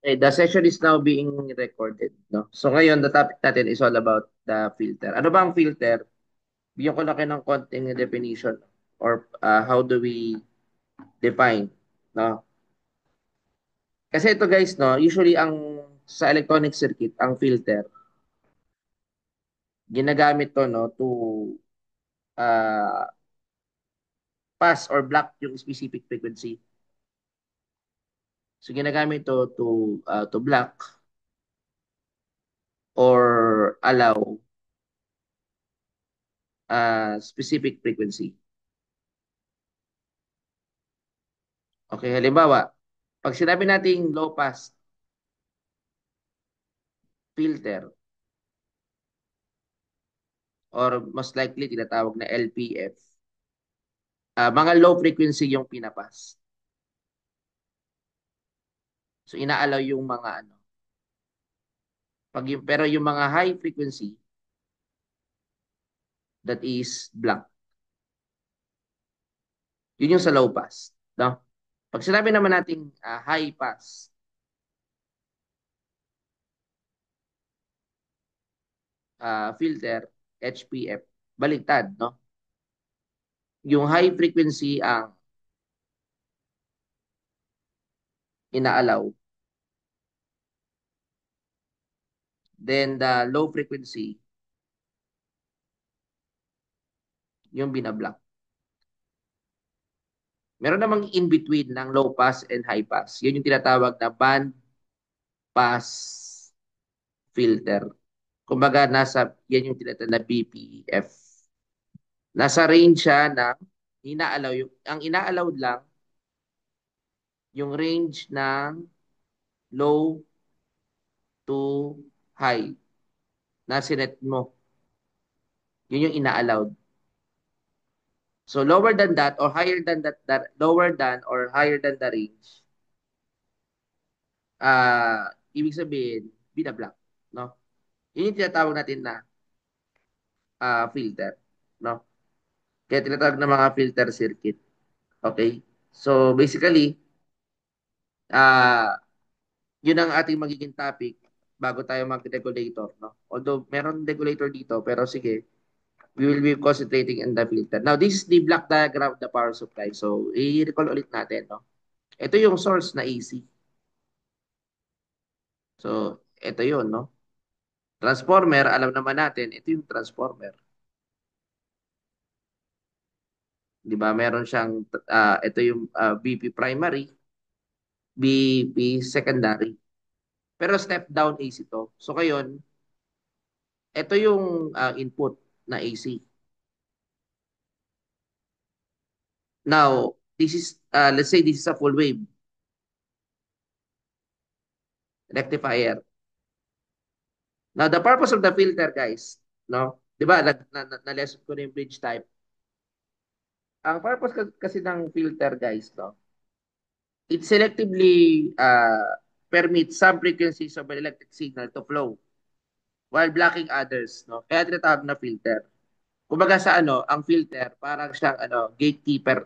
Okay, the session is now being recorded, no? So ngayon, the topic natin is all about the filter. Ano ba ang filter? Bigyan ko lang kayo ng konting definition or how do we define, no? Kasi ito guys, no, usually ang sa electronic circuit, ang filter, ginagamit to, no, to uh, pass or block yung specific frequency. So ginagamit to block or allow specific frequency. Okay, halimbawa, pag sinabi nating low pass filter or most likely tinatawag na LPF, mga low frequency yung pinapas. So inaalaw yung mga ano. Pero yung mga high frequency, that is blank. Yun yung sa low pass. No? Pag sinabi naman natin high pass filter, HPF, baliktad, no? Yung high frequency ang inaalaw. Then the low frequency, yung binablock. Meron namang in between ng low pass and high pass. Yun yung tinatawag na band pass filter. Kumbaga, yan yung tinatawag na BPF. Nasa range siya ng ang inaallowed lang, yung range ng low to high na sinet mo. Yun yung inaallowed. So lower than that or higher than lower than or higher than the range, ibig sabihin, binablock. No? Yun yung tinatawag natin na filter. No? Kaya tinatawag na mga filter circuit. Okay? So basically, ah yun ang ating magiging topic bago tayo mag-regulator, no? Although meron regulator dito, pero sige, we will be concentrating in the filter. Now, this is the block diagram of the power supply. So, i-recall ulit natin, no? Ito yung source na AC. So, ito yun, no? Transformer, alam naman natin, ito yung transformer. Di ba? Meron siyang, ito yung BP primary, BP secondary. Pero step down AC to. So, ngayon, ito yung input na AC. Now, this is, let's say this is a full wave rectifier. Now, the purpose of the filter, guys, no? Di ba, na-lesson ko na yung bridge type. Ang purpose kasi ng filter, guys, no? It selectively permits some frequencies of an electric signal to flow while blocking others, no? Kaya tinatawag na filter. Kumbaga sa ano, ang filter, parang siyang ano, gatekeeper.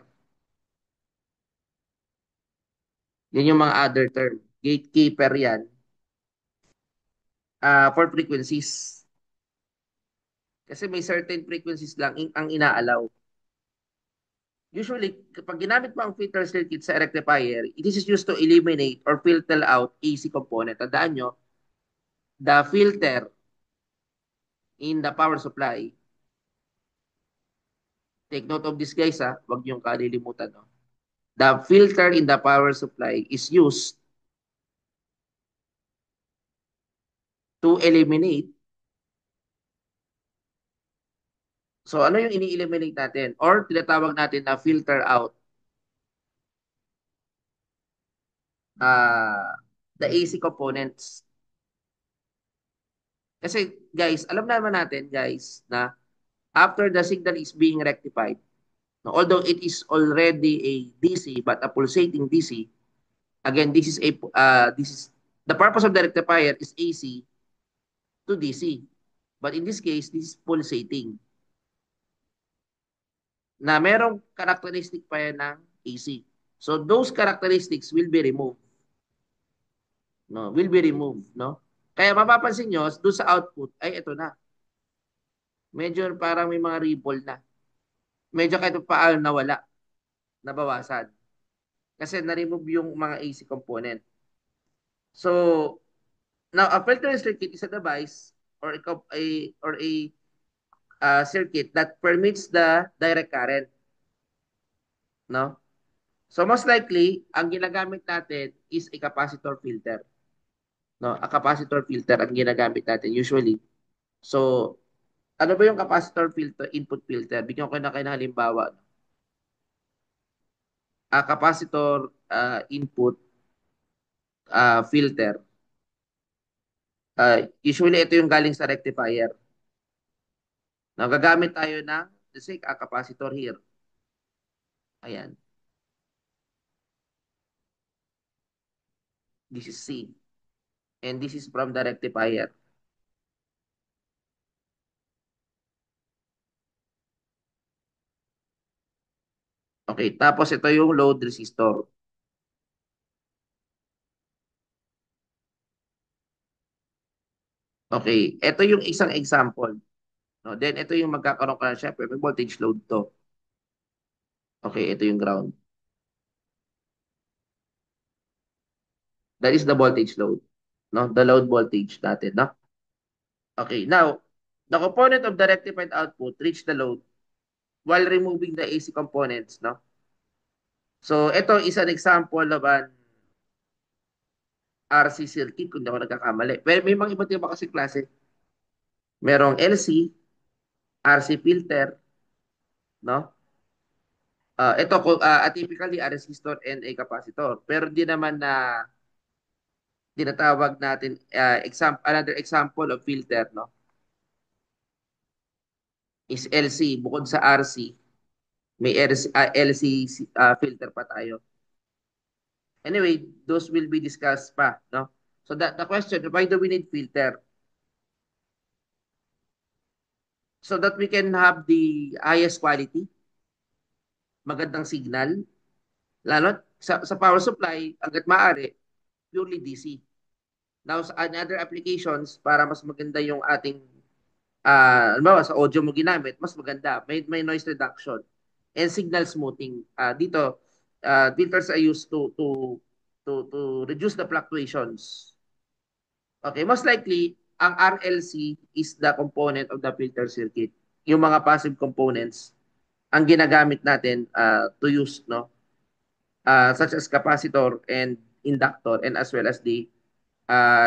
Yan yung mga other term. Gatekeeper yan for frequencies. Kasi may certain frequencies lang ang inaalaw. Usually, kapag ginamit mo ang filter circuit sa rectifier, this is used to eliminate or filter out AC component. Tandaan nyo, the filter in the power supply, take note of this guys ha, huwag nyo kalilimutan. No? The filter in the power supply is used to eliminate. So ano yung ini-eliminate natin? Or tinatawag natin na filter out uh, the AC components. Kasi guys, alam naman natin guys na after the signal is being rectified, no, although it is already a DC but a pulsating DC, again this is the purpose of the rectifier is AC to DC. But in this case, this is pulsating na merong characteristic pa yan ng AC. So those characteristics will be removed. no, will be removed, no? Kaya mapapansin nyo, doon sa output, ay ito na. Medyo parang may mga ripple na. Medyo kahit paano nawala, nabawasan. Kasi na-remove yung mga AC component. So, now a filter circuit is a device or a circuit that permits the direct current, no? So most likely, ang ginagamit natin is a capacitor filter, no? A capacitor filter ang ginagamit natin usually. So, ano ba yung capacitor filter, input filter? Bigyan ko na kayo ng halimbawa. A capacitor input filter. Usually, ito yung galing sa rectifier. Nagagamit tayo ng, let's say, a capacitor here. Ayan. This is C. And this is from the rectifier. Okay. Tapos, ito yung load resistor. Okay. Ito yung isang example. No? Then, ito yung magkakaroon ka na syempre. May voltage load to. Okay. Ito yung ground. That is the voltage load. No? The load voltage natin. No? Okay. Now, the component of the rectified output reach the load while removing the AC components. No? So, ito is an example of an RC circuit kung di ako nagkakamali. Pero may mga iba't iba kasi klase. Merong LC, RC filter, no? Ito, typically a resistor and a capacitor. Pero di naman na tinatawag natin another example of filter, no? Is LC. Bukod sa RC, may LC filter pa tayo. Anyway, those will be discussed pa, no? So that the question, why do we need filter? So that we can have the highest quality, magandang signal, lalo sa power supply, hanggat maaari, purely DC. Now, sa other applications, para mas maganda yung ating, halimbawa, sa audio mo ginamit, mas maganda. May noise reduction and signal smoothing. Dito, filters are used to reduce the fluctuations. Okay, most likely, ang RLC is the component of the filter circuit. Yung mga passive components ang ginagamit natin to use, no? Such as capacitor and inductor and as well as the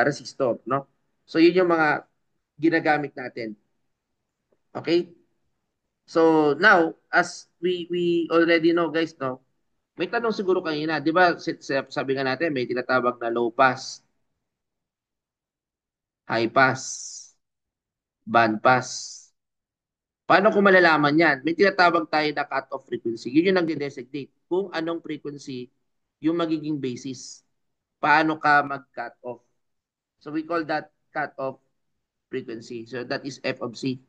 resistor, no? So yun yung mga ginagamit natin. Okay? So now, as we already know guys, no? May tanong siguro kanina, 'di ba? Sabi nga natin may tinatawag na low pass, high pass, band pass. Paano ko malalaman 'yan? May tinatawag tayo na cut-off frequency. Yun yung nagde-designate kung anong frequency yung magiging basis. Paano ka mag-cut off? So we call that cut-off frequency. So that is f of c,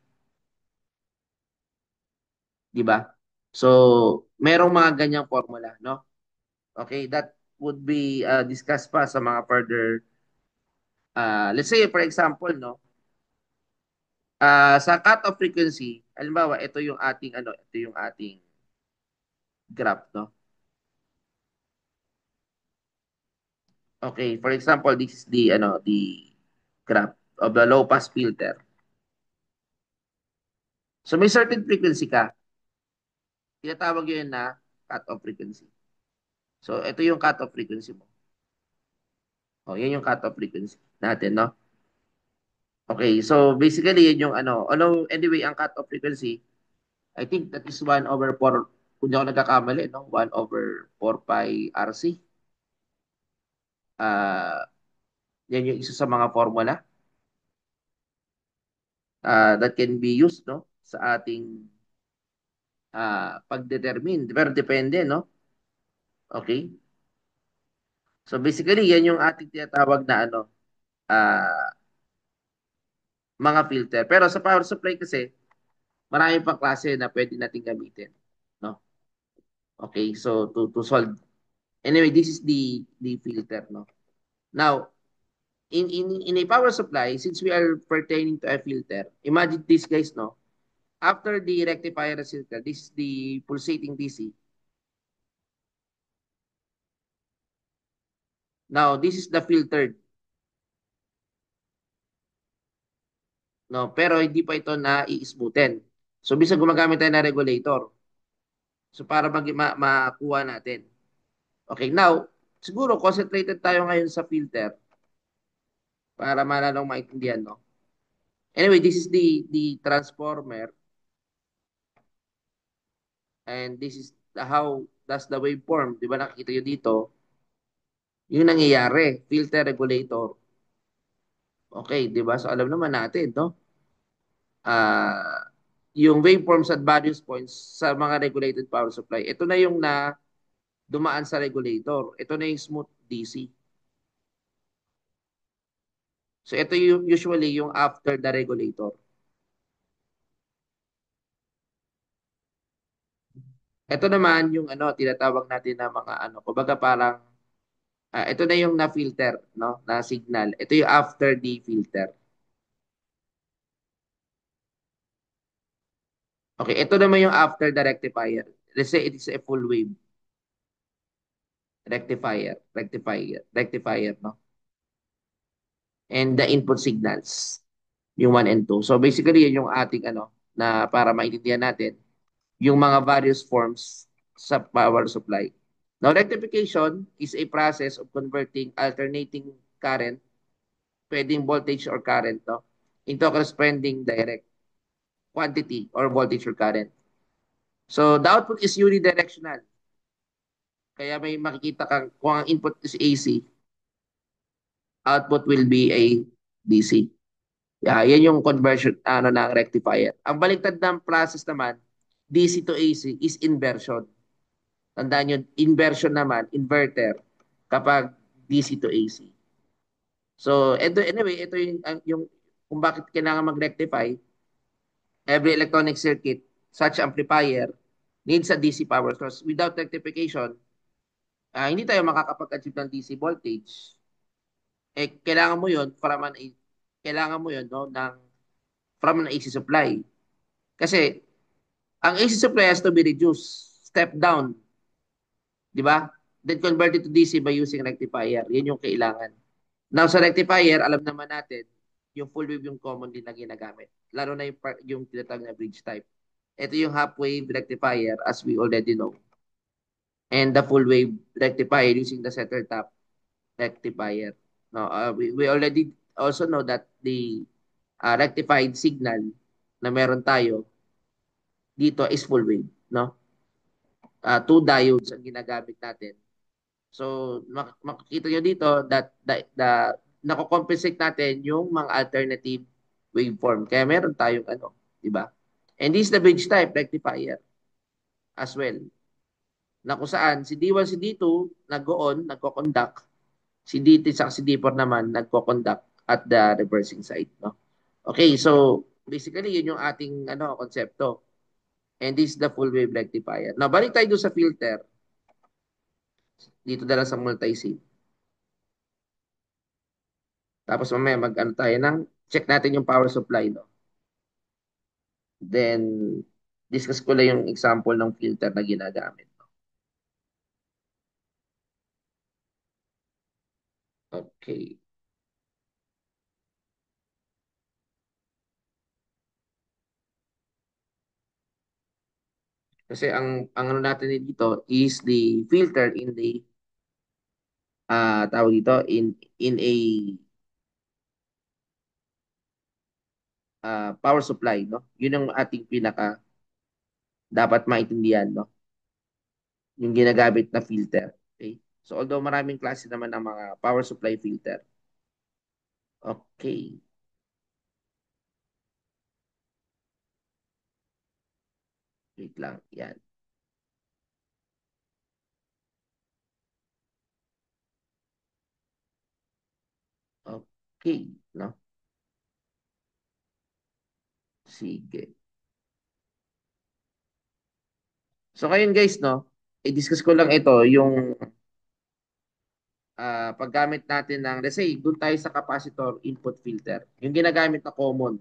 'di ba? So merong mga ganyang formula, no? Okay, that would be discussed pa sa mga further let's say for example, no? Sa cut-off frequency, halimbawa ito yung ating graph, no? Okay, for example, this is the graph of the low pass filter. So may certain frequency ka, tinatawag yun na cut-off frequency. So ito yung cut-off frequency mo. Oh, yan yung cut-off frequency natin, no? Okay, so basically yan yung anyway, ang cut-off frequency, I think that is 1 over 4, kung di ako nagkakamali, no? 1 over 4 pi RC. Uh, Yan yung isa sa mga formula that can be used, no? Sa ating pagdetermine. Pero depende, no? Okay? So basically, yan yung ating tinatawag na uh, mga filter. Pero sa power supply kasi, marami pang klase na pwede natin gamitin. No? Okay, so to solve. Anyway, this is the filter, no? Now, In a power supply, since we are pertaining to a filter, imagine this guys, no? After the rectifier filter, this is the pulsating DC. Now, this is the filtered, no? Pero hindi pa ito na i-smoothen. So, bisa gumagamit tayo ng regulator. So, para makuha natin. Okay, now, siguro concentrated tayo ngayon sa filter para malalong maintindihan, no? Anyway, this is the transformer and this is how does the waveform, di ba nakikita nyo dito, yung nangyayari, filter regulator. Okay, di ba? So alam naman natin, no? Yung waveforms at various points sa mga regulated power supply. Ito na yung na dumaan sa regulator. Ito na yung smooth DC. So ito yung usually yung after the regulator. Ito naman yung ano tinatawag natin na mga ano, kumbaga parang ito na yung na-filter, no? Na signal. Ito yung after the filter. Okay, ito naman yung after the rectifier. Let's say it is a full wave rectifier, no? And the input signals, yung 1 and 2. So basically, yun yung ating ano, na para maintindihan natin, yung mga various forms sa power supply. Now, rectification is a process of converting alternating current, pwedeng voltage or current, no, into a corresponding direct quantity or voltage or current. So, the output is unidirectional. Kaya may makikita kang, kung ang input is AC, output will be a DC. Yeah, yan yung conversion ano ng rectifier. Ang baliktad ng process naman, DC to AC is inversion. Tandaan nyo, inversion naman, inverter, kapag DC to AC. So, ito yung kung bakit kailangan mag-rectify, every electronic circuit, such amplifier, needs a DC power source. Without rectification, hindi tayo makakapag-achieve ng DC voltage. Kailangan mo yun kailangan mo yun no, from an AC supply. Kasi, ang AC supply has to be reduced, step down, di ba? Then convert it to DC by using rectifier. Yan yung kailangan. Now, sa rectifier, alam naman natin, yung full wave yung common din na ginagamit. Lalo na yung tinatawag na bridge type. Ito yung half wave rectifier as we already know. And the full wave rectifier using the center tap rectifier. No, we already also know that the rectified signal na meron tayo dito is full wave. No? Two diodes ang ginagamit natin. So, makikita nyo dito that nako-compensate natin yung mga alternative waveform. Kaya meron tayong ano, di ba? And this is the bridge type rectifier as well. Na kung saan si D1, si D2 nag-on, nagko-conduct. Si D3 sa si D4 naman nagko-conduct at the reversing side, no? Okay, so basically yun yung ating ano konsepto. And this is the full wave rectifier. Now, balik tayo doon sa filter. Dito na lang sa multi-sim. Tapos mamaya mag-ano tayo ng check natin yung power supply, no? Then, discuss ko lang yung example ng filter na ginagamit. Okay. Kasi ang ano natin dito is the filter in the tawag dito in a power supply, no? Yun ang ating pinaka dapat maintindihan, no? Yung ginagamit na filter. Okay? So although maraming klase naman ng mga power supply filter. Okay. Wait lang. Yan. Okay, no? Sige. So ngayon guys, no? I-discuss ko lang ito yung paggamit natin ng, let's say, doon tayo sa capacitor input filter. Yung ginagamit na common,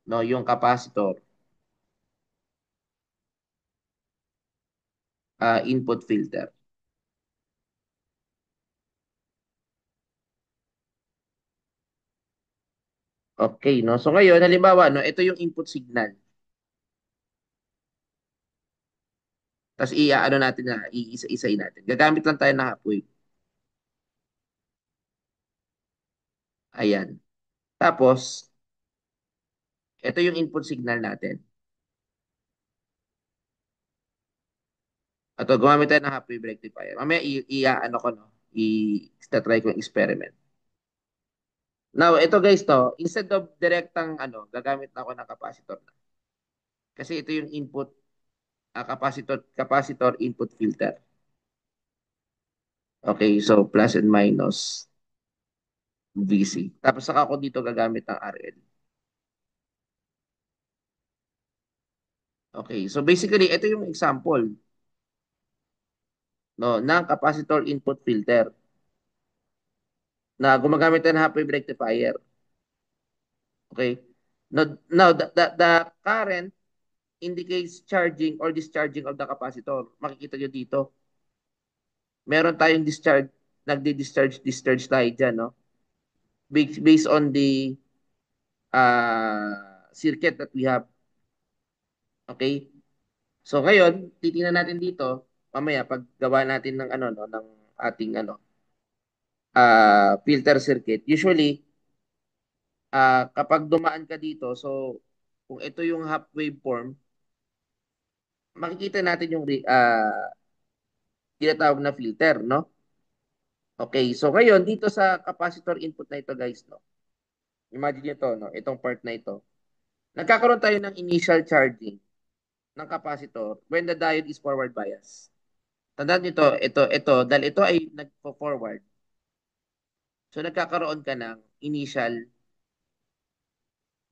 no, yung capacitor input filter. Okay, no? So ngayon, halimbawa, no, ito yung input signal. Tapos ano natin na, iisa-isay natin. Gagamit lang tayo ng half wave. Ayan. Tapos, ito yung input signal natin. Ito, gumamit tayo ng half wave rectifier. Mamaya, ano ko, no? I-try ko yung experiment. Now, ito guys, to, instead of direktang, gagamit na ako ng capacitor na. Kasi ito yung input, capacitor input filter. Okay, so plus and minus VC. Tapos saka ako dito gagamit ng RL. Okay, so basically, ito yung example, no, ng capacitor input filter na gumagamit tayo ng half wave rectifier. Okay? Now the current indicates charging or discharging of the capacitor. Makikita nyo dito. Meron tayong discharge, discharge tayo dyan, no? Based on the circuit that we have. Okay? So ngayon, titingnan natin dito, mamaya paggawa natin ng no, ng ating filter circuit. Usually, kapag dumaan ka dito, so kung ito yung half waveform, makikita natin yung tinatawag na filter, no? Okay, so ngayon dito sa capacitor input na ito guys, no? Imagine nyo to, no? Itong part na ito. Nagkakaroon tayo ng initial charging ng capacitor when the diode is forward bias. Tandaan nyo ito, dahil ito ay nagpo-forward. So nagkakaroon ka ng initial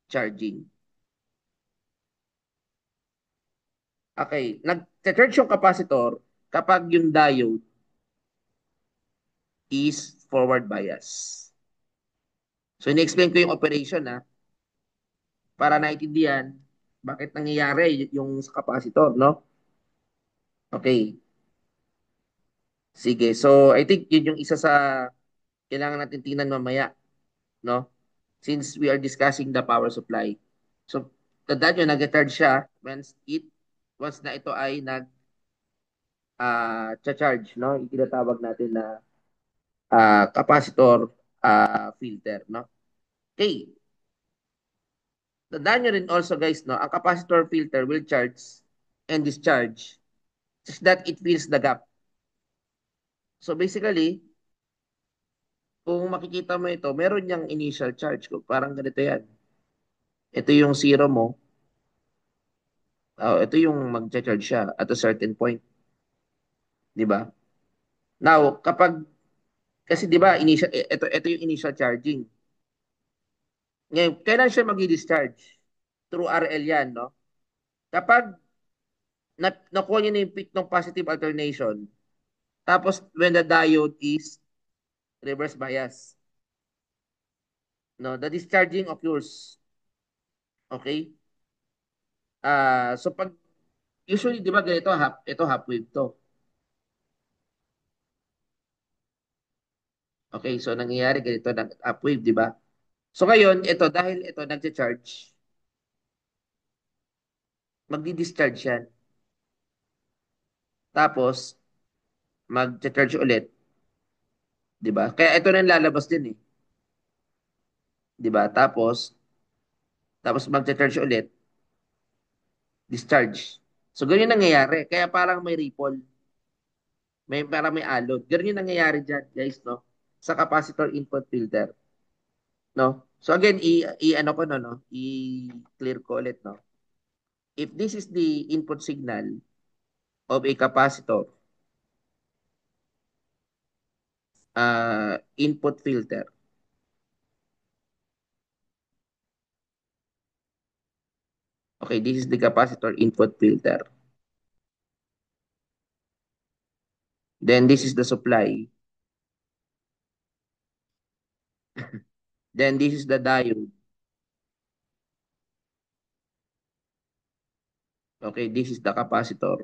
charging. Okay, nag-charge yung capacitor kapag yung diode is forward bias. So, ini-explain ko yung operation para naintindihan bakit nangyayari yung sa capacitor, no? Okay. Sige. So, I think yun yung isa sa kailangan natin tingnan mamaya, no? Since we are discussing the power supply. So, tandaan nyo, nag-charge siya once na ito ay charge, no? Itinatawag natin na capacitor filter, no? Okay. Tandaan nyo rin also guys, no, ang capacitor filter will charge and discharge such that it fills the gap. So basically, kung makikita mo ito, meron niyang initial charge ko. Parang ganito yan. Ito yung zero mo. Ito yung mag-charge siya at a certain point. Di ba? Now, kasi di ba, ito yung initial charging. Ngayon, kailan siya mag-discharge? Through RL yan, no? Kapag nakuha niyo na yung peak ng positive alternation, tapos when the diode is reverse bias. No, the discharging occurs. Okay? So pag usually 'di ba ganito ito half wave to. Okay, so nangyayari ganito ng half wave, 'di ba? So ngayon, ito dahil ito nagcha-charge, magdi-discharge yan. Tapos magcha-charge ulit, 'di ba? Kaya ito na yung lalabas din eh, 'di ba? Tapos magcha-charge ulit, discharge. So ganyan nangyayari. Kaya parang may ripple. Parang may alod. Ganun yung nangyayari dyan, guys, no? Sa capacitor input filter, no? So again, ano ko no, i-clear ko ulit, no? If this is the input signal of a capacitor input filter, okay, this is the capacitor input filter. Then this is the supply. Then this is the diode. Okay, this is the capacitor,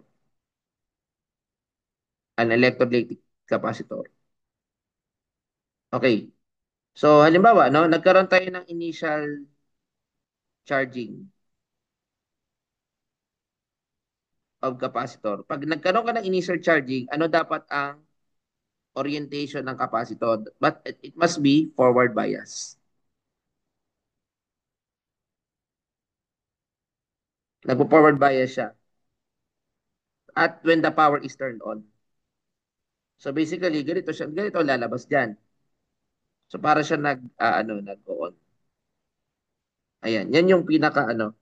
an electrolytic capacitor. Okay. So halimbawa, no, nagkaroon tayo ng initial charging of capacitor. Pag nagkaroon ka ng initial charging, ano dapat ang orientation ng capacitor? But it must be forward bias. Nagpo-forward bias siya at when the power is turned on. So basically, ganito lalabas diyan. So para siya nag-on. Ayan, yan yung pinaka ano,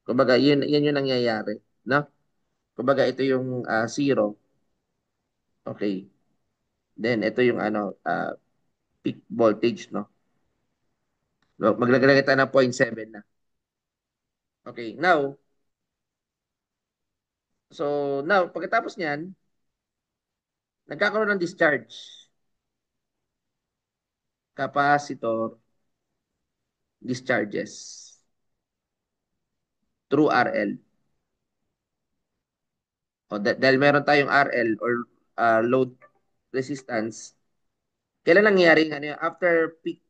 kumbaga yan yung nangyayari, no? Kumbaga ito yung zero. Okay. Then ito yung peak voltage, no? Maglagay tayo ng 0.7 na. Okay, now pagkatapos niyan, nagkakaroon ng discharge. Capacitor discharges through RL. Dahil meron tayong RL or load resistance, kailan nangyayari ano yun? After peak.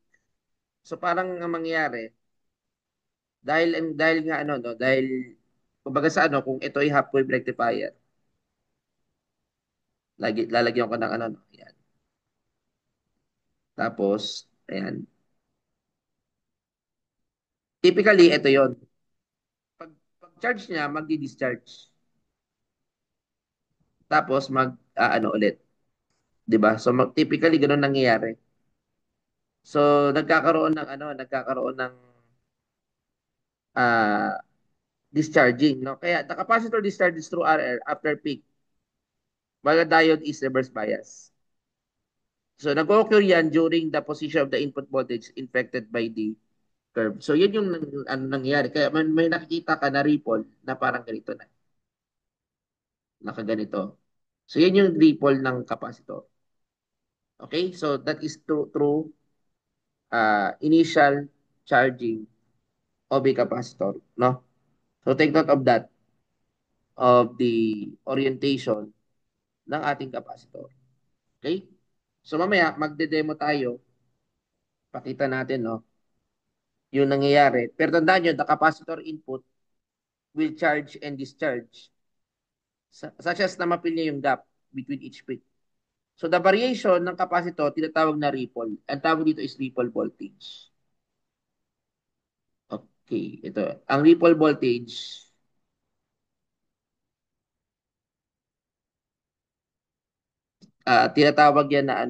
So parang ang mangyayari, dahil nga ano, no, dahil kumbaga sa ano, kung ito ay half wave rectifier, lalagyan ko ng ano, no, yan. Tapos, ayan. Typically, ito yon. Pag charge niya, magdi-discharge. Tapos, ano ulit. 'Di ba? So, typically, ganun nangyayari. So, nagkakaroon ng ah, discharging, no? Kaya, the capacitor discharges through RL after peak, while the diode is reverse bias. So, nag-occur yan during the position of the input voltage infected by the curve. So, yun yung nangyayari. Kaya may nakikita ka na ripple na parang ganito na. Nakaganito. So, yan yung ripple ng capacitor. Okay? So, that is through initial charging of a capacitor. No? So, take note of that, of the orientation ng ating capacitor. Okay? So, mamaya, magde-demo tayo. Pakita natin, no? Yung nangyayari. Pero tandaan nyo, the capacitor input will charge and discharge such as na mapil niya yung gap between each peak. So the variation ng capacitor tinatawag na ripple. Ang tawag dito is ripple voltage. Okay, ito. Ang ripple voltage, tinatawag yan na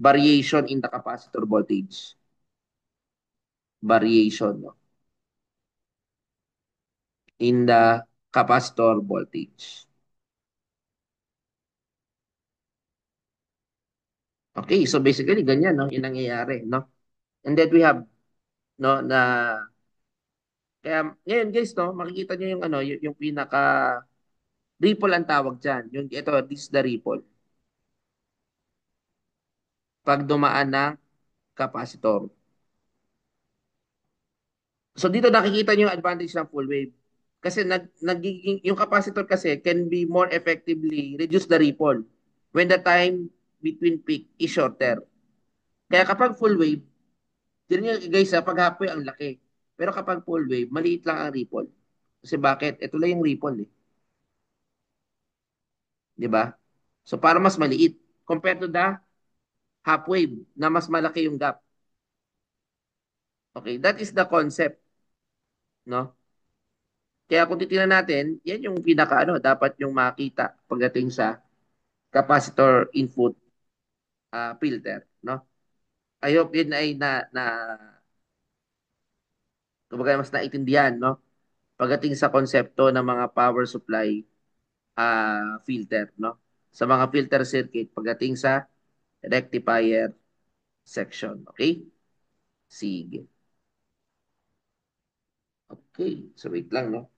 variation in the capacitor voltage. Variation, no? In the capacitor voltage. Okay, so basically ganyan, no? Yung nangyayari, no? And then we have, no, na kaya ngayon guys, no, makikita niyo yung yung pinaka ripple ang tawag diyan. Yung ito, this is the ripple. Pag dumaan ng capacitor. So dito nakikita niyo yung advantage ng full wave. Kasi nagiging yung capacitor kasi can be more effectively reduce the ripple when the time between peak is shorter. Kaya kapag full wave, din niyo guys pag halfway ang laki. Pero kapag full wave, maliit lang ang ripple. Kasi bakit? Ito lang yung ripple eh. 'Di ba? So para mas maliit compared to the half wave na mas malaki yung gap. Okay, that is the concept, no? Kaya kung titingnan natin, yan yung pinaka dapat yung makita pagdating sa capacitor input filter, no? I hope yun ay kumbaga mas naintindihan, no? Pagdating sa konsepto ng mga power supply filter, no? Sa mga filter circuit pagdating sa rectifier section, okay? Sige. Okay, so wait lang, no?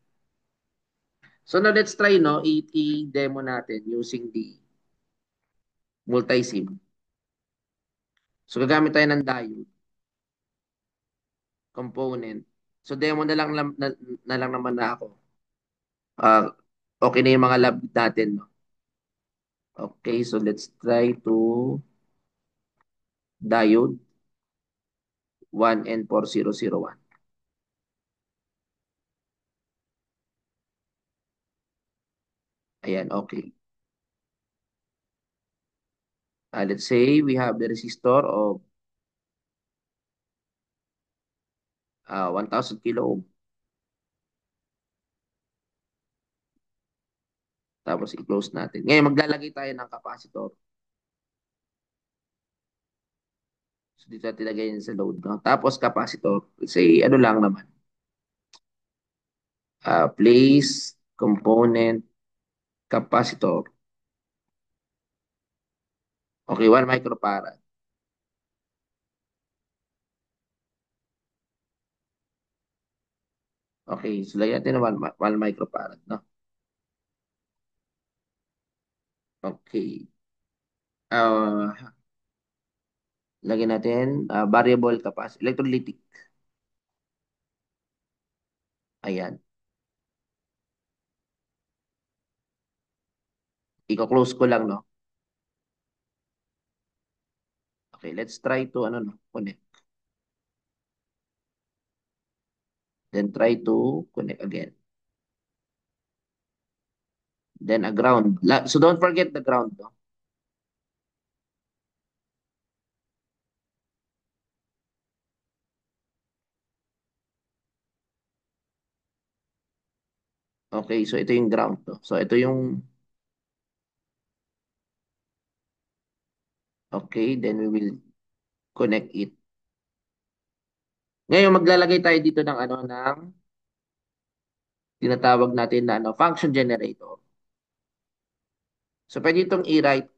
So now let's try, no? I-demo natin using the multi-sim. So gagamit tayo ng diode component. So demo na lang naman na ako. Ah, okay na yung mga lab natin, no? Okay, so let's try to diode 1N4001. Ayan, okay. Let's say we have the resistor of 1,000 kilo ohm. Tapos i-close natin. Ngayon, maglalagay tayo ng capacitor. So, dito natin ilagay yun sa load. No? Tapos capacitor. Let's say, ano lang naman. Place, component, capacitor. Okay, 1 microfarad. Okay, so lagyan natin ng 1 microfarad. No? Okay. Uh, Lagyan natin variable capacity. Electrolytic. Ayan. Iko-close ko lang, no? Okay, let's try to, ano, no? Connect. Then try to connect again. Then a ground. So don't forget the ground, no? Okay, so ito yung ground, no? So ito yung, okay, then we will connect it. Ngayon, maglalagay tayo dito ng, ano, ng tinatawag natin na, ano, function generator. So pwede itong i-write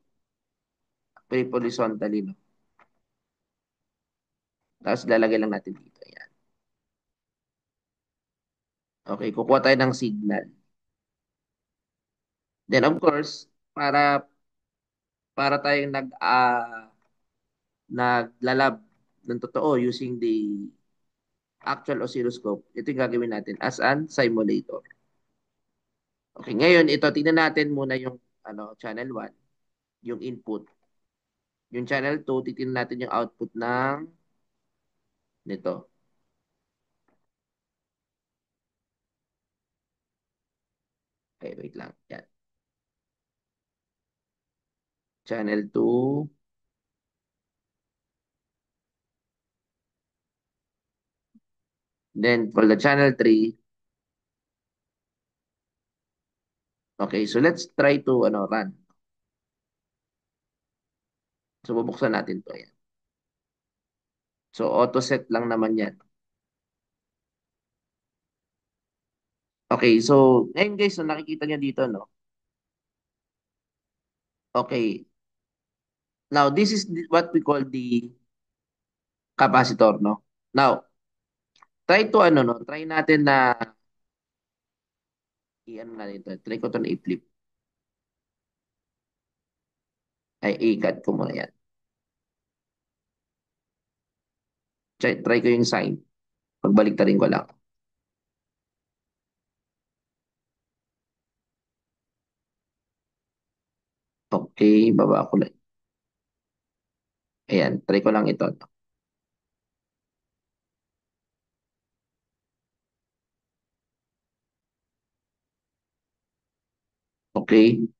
horizontally, no? Tapos lalagay lang natin dito. Ayan. Okay, kukuha tayo ng signal. Then, of course, para tayong naglalab ng totoo using the actual oscilloscope, ito yung gagawin natin as an simulator. Okay, ngayon ito, tingnan natin muna yung channel 1, yung input. Yung channel 2, titingnan natin yung output ng nito. Okay, wait lang. Yan. Channel 2. Then for the channel 3, okay, so let's try to run. So bubuksan natin to. Yan. So auto set lang naman yan. Okay, so ngayon guys, so nakikita niyo dito, no? Okay, now this is what we call the capacitor, no? Now, try to no? Try natin na i-ano na dito. Try ko to na i-flip. Ay, i-cut ko muna yan. Try ko yung sign. Pagbalik ta rin ko lang. Okay, baba ko lang. Ayan, try ko lang ito. Okay.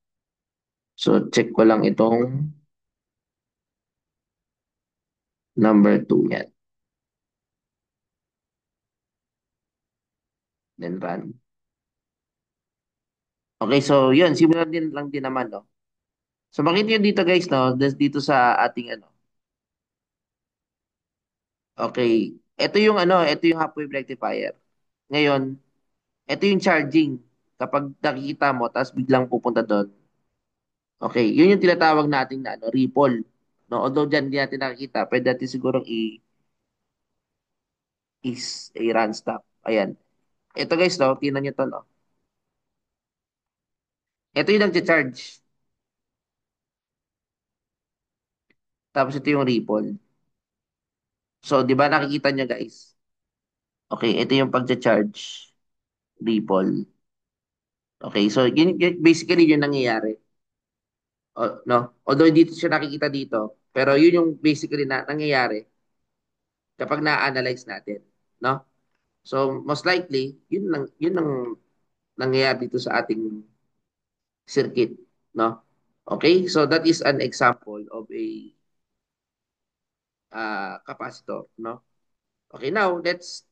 So, check ko lang itong number 2 yan. Then run. Okay, so yun. Similar din lang din naman, no? So, makita nyo dito guys, no? Dito sa ating Okay. Ito yung half wave rectifier. Ngayon, ito yung charging. Kapag nakikita mo, tapos biglang pupunta doon. Okay, yun yung tinatawag natin na ripple. No, although diyan hindi natin nakikita, pwede natin sigurong i-run stop. Ayan. Ito guys, no, tingnan niyo to, no. Ito yung nagcha-charge. Tapos ito yung ripple. So, di ba nakikita nyo guys? Okay, ito yung pagcha-charge Ripple. Okay, so basically yun nangyayari. No? Although hindi siya nakikita dito, pero yun yung basically na nangyayari kapag na-analyze natin, no? So most likely, yun ang nangyayari dito sa ating circuit, no? Okay? So that is an example of a capacitor, no? Okay, now let's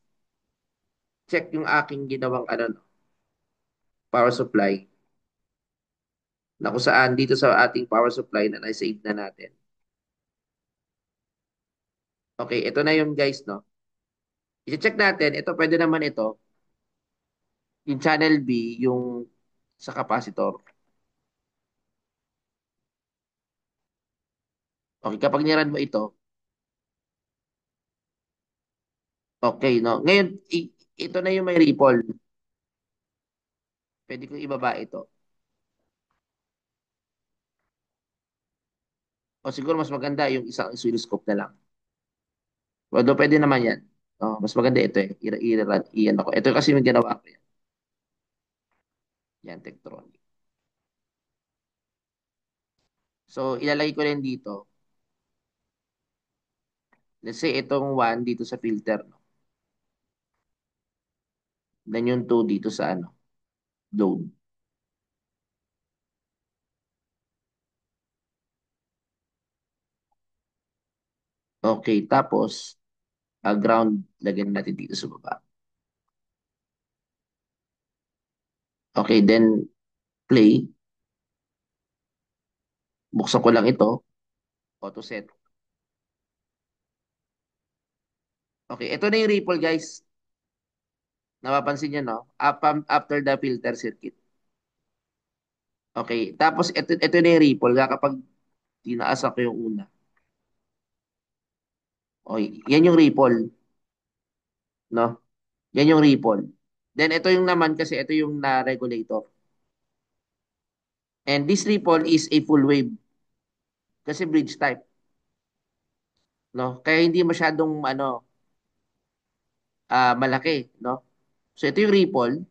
check yung aking ginawang ano, no, power supply na kung saan dito sa ating power supply na na-save na natin. Okay, ito na yung guys, no? I-check natin, ito pwede naman ito, yung channel B, yung sa capacitor. Okay, kapag niran mo ito, okay, no? Ngayon, ito na yung may ripple. Pwede kong ibaba ito. O siguro mas maganda yung isang oscilloscope na lang. Although pwede naman yan. Oh, mas maganda ito eh. Iyan ako. Ito kasi yung ginawa ko yan. Yan, Tektronix. So, ilalagay ko rin dito. Let's say itong 1 dito sa filter. No? Then yung 2 dito sa ano, load. Okay, tapos ground lagyan natin dito sa baba. Okay, then play. Buksan ko lang ito. Auto set. Okay, ito na yung ripple guys. Napapansin nyo, no? After the filter circuit. Okay, tapos ito na yung ripple. Kapag tinaasan ko yung una. Okay, yan yung ripple, no? Yan yung ripple. Then ito yung naman kasi ito yung na regulator. And this ripple is a full wave kasi bridge type, no? Kaya hindi masyadong ano malaki, no? So ito yung ripple.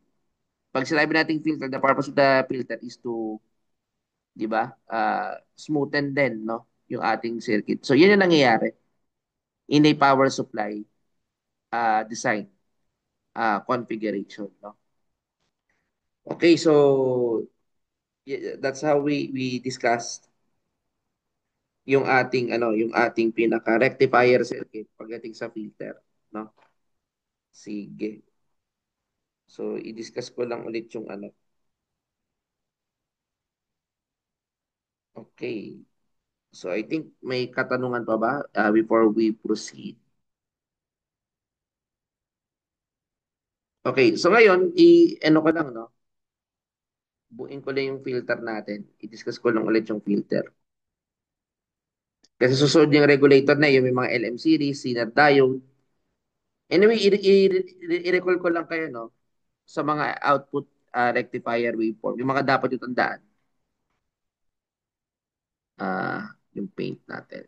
Pag sinabi nating filter, the purpose of the filter is to, 'di ba? Smoothen din, no? Yung ating circuit. So yun yung nangyayari in a power supply design configuration, no? Okay, so that's how we discussed yung ating pinaka rectifier circuit pagdating sa filter, no? Sige. So i-discuss ko lang ulit yung ano. Okay. So I think may katanungan pa ba before we proceed? Okay, so ngayon ano ko lang no, buuin ko lang yung filter natin. I-discuss ko lang ulit yung filter. Kasi susunod yung regulator na yung may mga LM series, Zener diode. Anyway, i-recall ko lang kayo no sa mga output rectifier waveform. Yung mga dapat yung tandaan. Yung paint natin.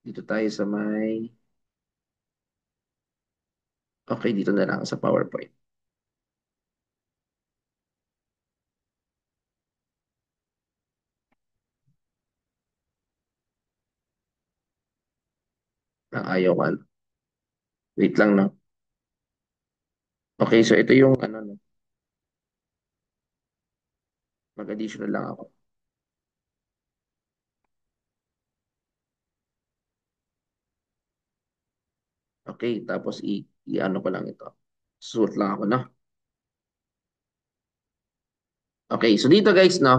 Dito tayo sa may... Okay, dito na lang sa PowerPoint. Ayaw ka. Wait lang no. Okay, so ito yung ano no. Mag-additional lang ako. Okay, tapos i-ano ko lang ito. Suot lang ako, no? Okay, so dito guys, no?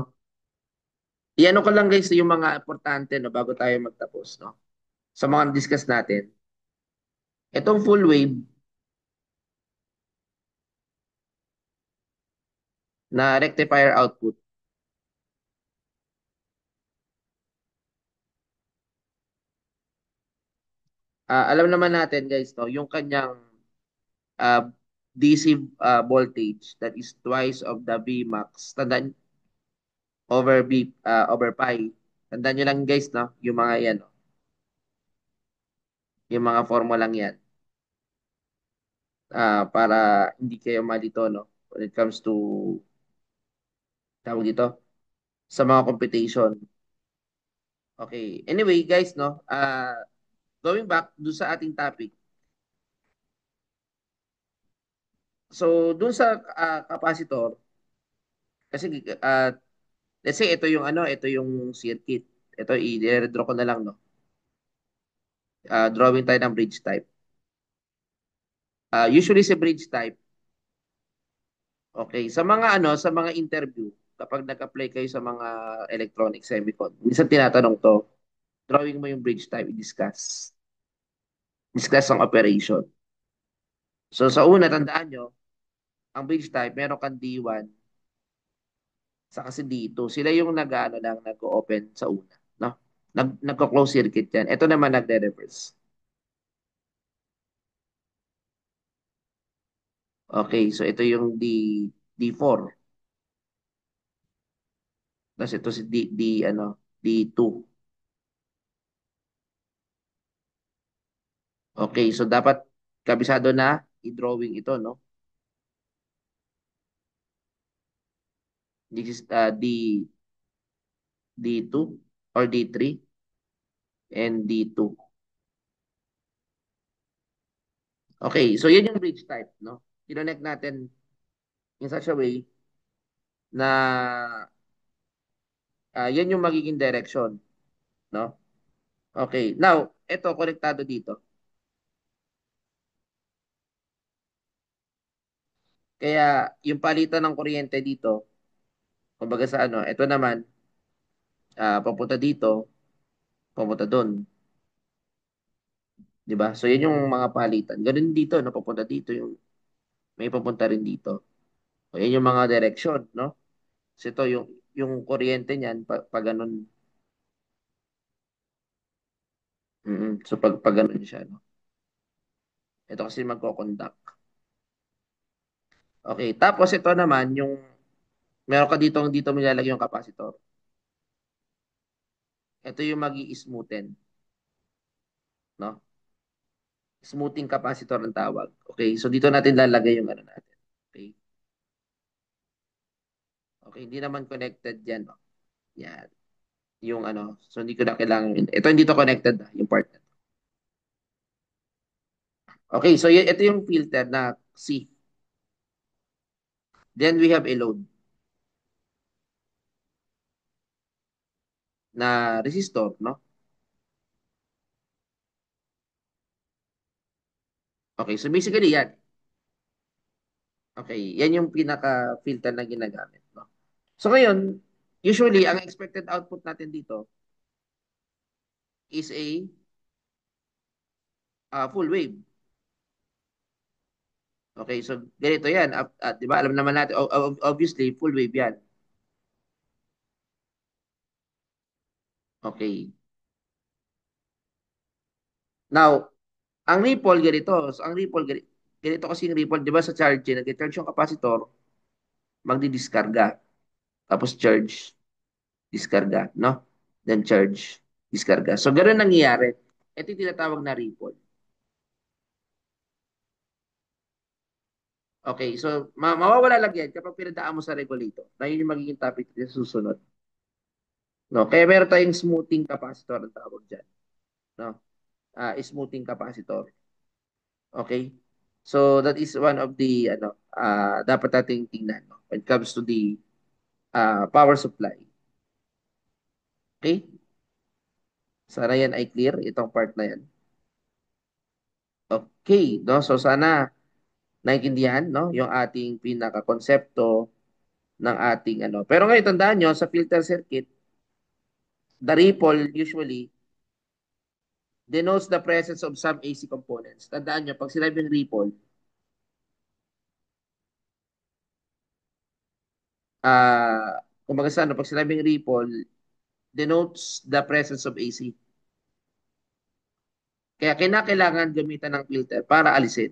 I-ano ko lang guys yung mga importante, no? Bago tayo magtapos, no? Sa mga discuss natin. Itong full wave na rectifier output, alam naman natin guys, no? Yung kanyang uh, DC voltage that is twice of the Vmax. Tandaan, over pi. Tandaan nyo lang guys, no? Yung mga yan, no? Yung mga formulang yan, para hindi kayo malito, no? When it comes to, tawag dito, sa mga computation. Okay. Anyway, guys, no? Going back do sa ating topic. So, dun sa capacitor, kasi let's say ito yung ano, ito yung circuit. Ito i-draw ko na lang, no. Drawing tayo ng bridge type. Usually sa bridge type, okay, sa mga ano, sa mga interview, kapag nag-apply kayo sa mga electronic semicon, minsan tinatanong to, drawing mo yung bridge type, i-discuss. Discuss ang operation. So sa una, tandaan nyo, ang bridge type, meron kang D1, sa kasi D2. Sila yung nag-ano lang, nag-open sa una. No? Nagko-close circuit yan. Ito naman nagre-reverse. Okay, so ito yung D4. Tapos ito si ano, D2. Okay, so dapat kabisado na i-drawing ito, no? This is D2 or D3 and D2. Okay, so yan yung bridge type, no? Kinonect natin in such a way na yan yung magiging direction, no? Okay, now, ito, konektado dito. Kaya, yung palitan ng kuryente dito, kumbaga sa ano, ito naman, papunta dito, papunta doon. Di ba? So, yan yung mga palitan. Ganun dito, no? Papunta dito, yung, may papunta rin dito. So, yan yung mga direction, no? So, ito, yung kuryente niyan, pag ganun, so, pag ganun siya, no? Ito kasi magko-conduct. Okay, tapos ito naman, yung, meron ka dito mo nilalagay yung capacitor. Ito yung magi-smoothen, no? Smoothing capacitor ang tawag. Okay, so dito natin lalagay yung ano natin. Okay, okay, hindi naman connected yan, no? Yan, yung ano, so hindi ko na kailangan, ito hindi to connected, yung part na to. Okay, so ito yung filter na C. Then we have a load na resistor, no? Okay, so basically yan. Okay, yan yung pinaka-filter na ginagamit, no? So ngayon, usually, ang expected output natin dito is a full wave. Okay, so ganito yan. Di ba? Alam naman natin, obviously, full wave yan. Okay. Now, ang ripple ganito. So, ang ripple ganito kasi yung ripple, di ba sa charge, nag-charge yung capacitor, magdi-diskarga. Tapos charge, diskarga, no? Then charge, diskarga. So, ganoon nangyayari. Ito yung tinatawag na ripple. Okay, so mawawala lang yan kapag pinadaan mo sa regulator. Na yun yung magiging topic sa susunod. No? Kaya meron tayong smoothing capacitor ang tawag dyan. No? Smoothing capacitor. Okay? So that is one of the ano dapat nating tingnan, no? When it comes to the power supply. Okay? Sana yan ay clear itong part na yan. Okay, no? So sana naintindihan, no, yung ating pinaka konsepto ng ating ano. Pero ngayon tandaan nyo sa filter circuit, the ripple usually denotes the presence of some AC components. Tandaan nyo, pag sinabing ripple, kumbaga sa ano, pag sinabing ripple, denotes the presence of AC. Kaya kinakailangan gamitan ng filter para alisin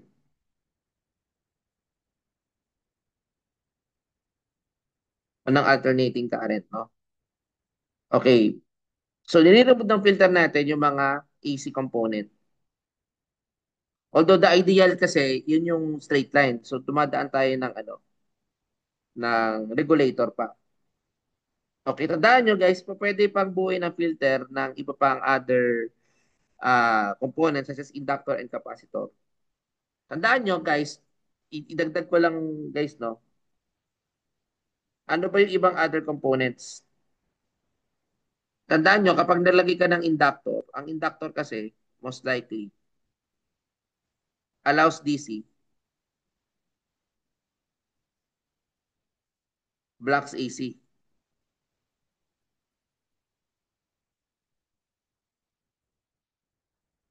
ng alternating current, no? Okay. So, nire-remove ng filter natin yung mga AC component. Although the ideal kasi, yun yung straight line. So dumadaan tayo ng ano, ng regulator pa. Okay, tandaan nyo guys, pwede pang buuin ng filter ng iba pang other components such as inductor and capacitor. Tandaan nyo guys, idagdag ko lang guys, no? Ano ba yung ibang other components? Tandaan nyo, kapag nalagay ka ng inductor, ang inductor kasi, most likely, allows DC, blocks AC.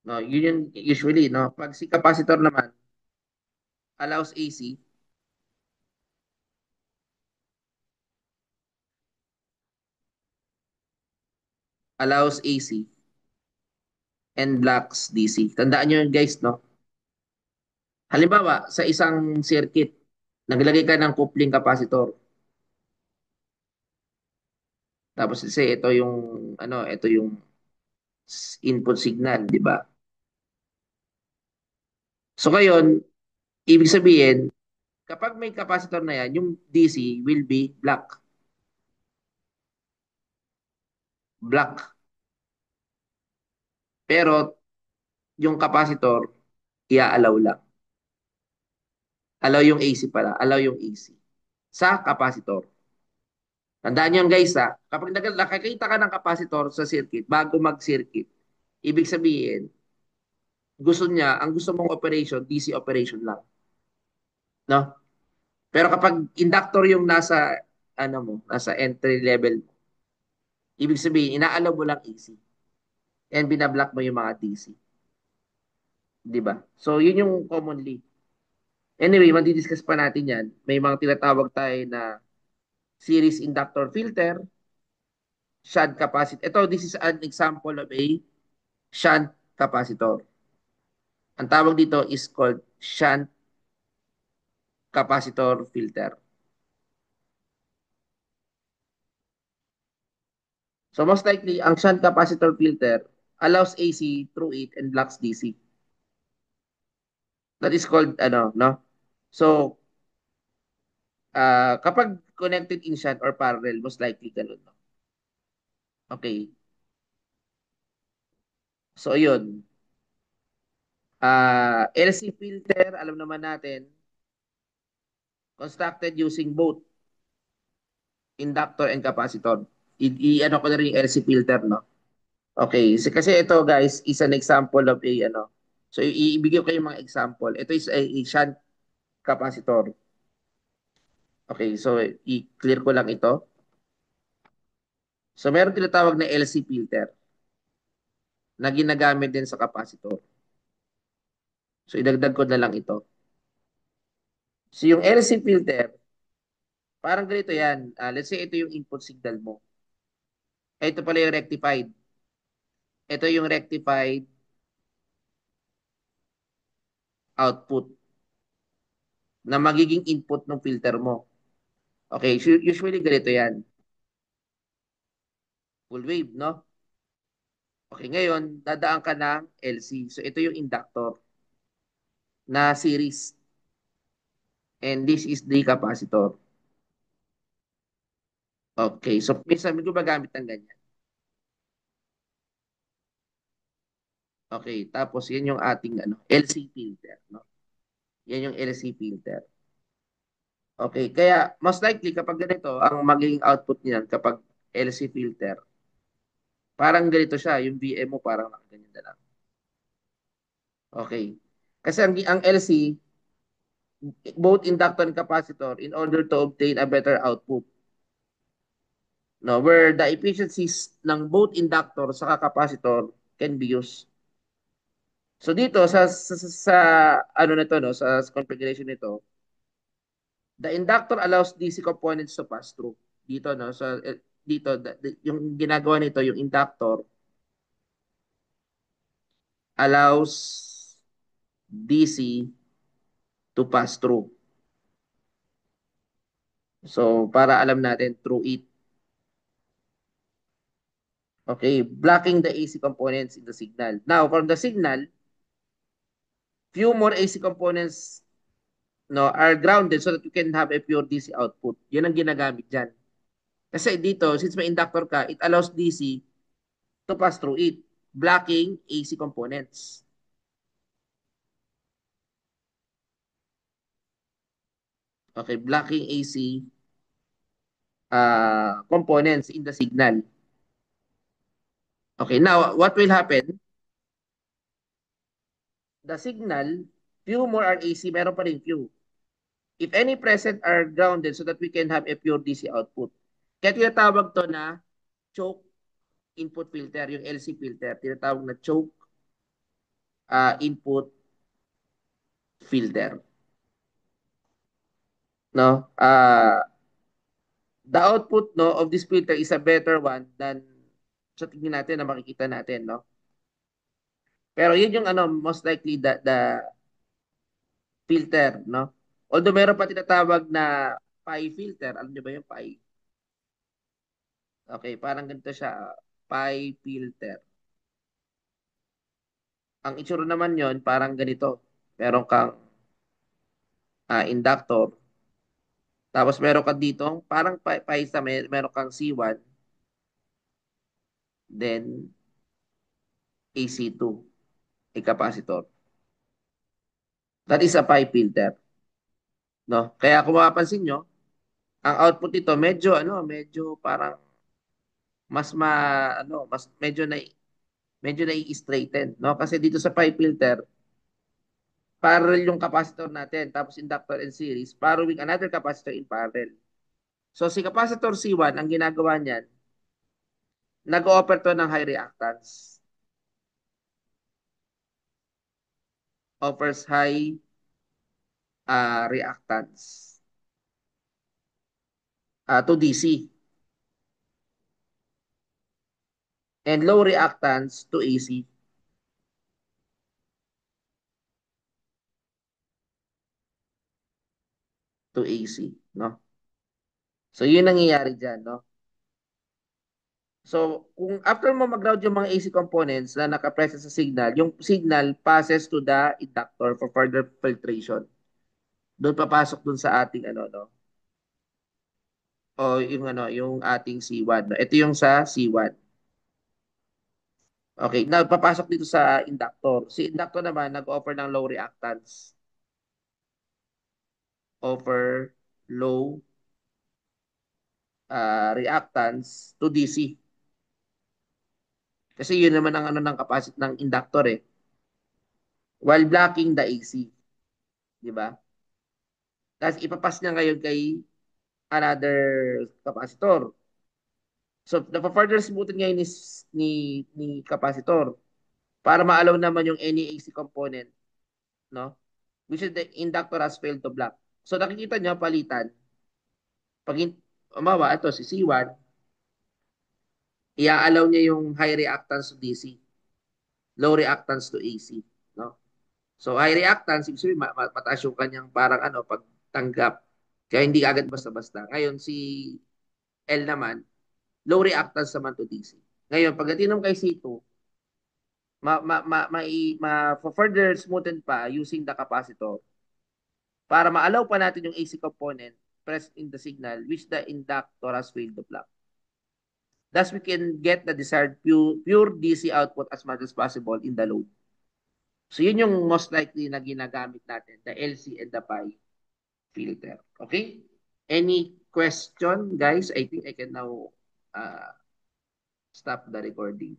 No, yun yung usually, no? Pag si capacitor naman, allows AC, allows AC, and blocks DC. Tandaan nyo yun guys, no? Halimbawa, sa isang circuit, naglagay ka ng coupling capacitor. Tapos kasi ito yung input signal, di ba? So ngayon, ibig sabihin, kapag may capacitor na yan, yung DC will be black. Pero yung capacitor, i-allow lang. Allow yung AC pala, allow yung AC. Sa capacitor. Tandaan nyo guys kapag nakakita ka ng capacitor sa circuit, bago mag-circuit, ibig sabihin, ang gusto mong operation, DC operation lang. No? Pero kapag inductor yung nasa entry level mo, ibig sabihin, inaalaw mo lang AC and binablock mo yung mga DC. Di ba? So, yun yung commonly. Anyway, madidiscuss pa natin yan. May mga tinatawag tayo na series inductor filter, shunt capacitor. This is an example of a shunt capacitor. Ang tawag dito is called shunt capacitor filter. So most likely, ang shunt capacitor filter allows AC through it and blocks DC. That is called, no? So, kapag connected in shunt or parallel, most likely ganun, no? Okay. So, yun. LC filter, alam naman natin, constructed using both inductor and capacitor. Ano ko na rin yung LC filter, no? Okay, kasi ito guys is an example of a. So ibigay ko yung mga example. Ito is a shunt capacitor. Okay, so i-clear ko lang ito. So meron tinatawag na LC filter na ginagamit din sa capacitor. So idagdag ko na lang ito. So yung LC filter, parang ganito yan. Let's say ito yung input signal mo. Ito pala yung rectified. Ito yung rectified output na magiging input ng filter mo. Okay, so usually ganito yan. Full wave, no? Okay, ngayon, dadaan ka ng LC. So, ito yung inductor na series. And this is the capacitor. Okay, so minsan may gumagamit ng ganyan. Okay, tapos yan yung ating LC filter. No? Yan yung LC filter. Okay, kaya most likely kapag ganito, ang magiging output niyan kapag LC filter, parang ganito siya, yung VM mo parang nakaganyan na lang. Okay. Kasi ang LC, both inductor and capacitor, in order to obtain a better output, no, where the efficiencies ng both inductor sa capacitor can be used. So dito sa ano nito no, sa configuration nito, the inductor allows DC components to pass through. Dito no, dito yung ginagawa nito, yung inductor allows DC to pass through. So para alam natin through it. Okay, blocking the AC components in the signal. Now, from the signal, few more AC components no are grounded so that you can have a pure DC output. Yun ang ginagamit diyan. Kasi dito, since may inductor ka, it allows DC to pass through it, blocking AC components. Okay, blocking AC components in the signal. Okay, now what will happen? The signal, few more are AC, meron pa rin few. If any present are grounded so that we can have a pure DC output. Kaya tinatawag to na choke input filter, yung LC filter. Tinatawag na choke input filter. No? The output no of this filter is a better one than sa tingin natin na makikita natin, no? Pero yun yung ano, most likely the filter, no? Although meron pa tinatawag na pi filter. Alam niyo ba yung pi? Okay, parang ganito siya. Pi filter. Ang itsura naman yon parang ganito. Meron kang inductor. Tapos meron ka dito, parang pi sa meron kang C1, then AC2, a capacitor. That is a pi filter. No? Kaya kung mapapansin nyo, ang output nito medyo medyo parang mas medyo nai-straighten, no? Kasi dito sa pi filter, parallel yung capacitor natin, tapos inductor in series, following another capacitor in parallel. So si capacitor C1, ang ginagawa niyan, nag-offer to ng high reactance. Offers high reactance to DC and low reactance to AC. To AC, no? So yun ang nangyayari diyan, no? So kung after mo mag-ground yung mga AC components na naka-present sa signal, yung signal passes to the inductor for further filtration. Doon papasok doon sa ating no? O yung yung ating C1. No? Ito yung sa C1. Okay, now papasok dito sa inductor. Si inductor naman nag-offer ng low reactance. Offer low reactance to DC. Kasi yun naman ang ng capacity ng inductor eh. While blocking the AC, di ba? Tapos ipapas niya ngayon kay another capacitor. So, napa-further smoothen ngayon ni capacitor para ma-allow naman yung any AC component, no? Which is the inductor has failed to block. So, nakikita niyo palitan. Pag umawa, ito si C1, i-allow niya yung high reactance to DC, low reactance to AC, no? So, high reactance, ibig sabihin, mataas yung kanyang parang pagtanggap. Kaya hindi agad basta-basta. Ngayon, si L naman, low reactance naman to DC. Ngayon, pagdating ng kay C2, further smoothen pa using the capacitor para ma-allow pa natin yung AC component present in the signal which the inductor has failed to block. Thus, we can get the desired pure DC output as much as possible in the load. So, yun yung most likely na ginagamit natin, the LC and the pi filter. Okay? Any question, guys? I think I can now uh, stop the recording.